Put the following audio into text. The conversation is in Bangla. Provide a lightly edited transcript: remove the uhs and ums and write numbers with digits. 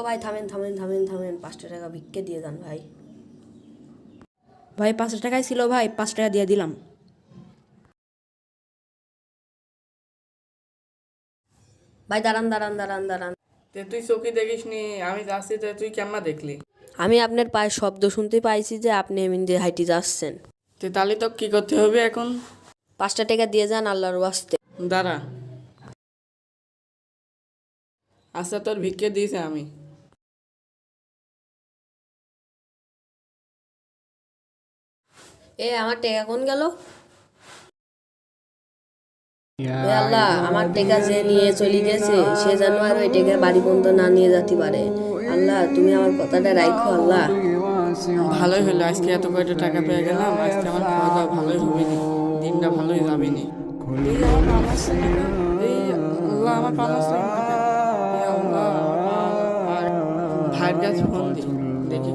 ভাই থামেন থামেন থামেন থামেন, 5টা টাকা ভিক্ষে দিয়ে যান ভাই। ভাই 5 টাকাই ছিল ভাই, 5 টাকা দিয়ে দিলাম। ভাই দাঁড়ান দাঁড়ান দাঁড়ান দাঁড়ান। তুই চোখে দেখিস নি, আমি যাচ্ছি, তুই কেমন দেখলি? আমি আপনার পায়ের শব্দ শুনতে পাইছি যে আপনি এমনি হাইটি যাচ্ছেন। তাহলে তো কি করতে হবে এখন? 5টা টাকা দিয়ে যান আল্লাহর ওয়াস্তে। দাঁড়া, আচ্ছা তোর ভিক্ষে দিয়েছে আমি। আমার টাকা কোন গেল? আল্লাহ, আমার টাকা যে নিয়ে চলে গেছে সে যেন আর ওই টাকা বাড়ি পর্যন্ত না নিয়ে যেতে পারে। আল্লাহ, তুমি আমার কথাটা রাখো আল্লাহ। ভালোই হলো, আজকে এত কয়টা টাকা পেয়ে গেলাম, আজকে আমার খাওয়া দাওয়া ভালোই হবে নি, দিনটা ভালোই যাবে নি। আল্লাহ, আমার পা নষ্ট হয়ে গেল। ভাইয়ের কাছে ফোন দিই, দেখি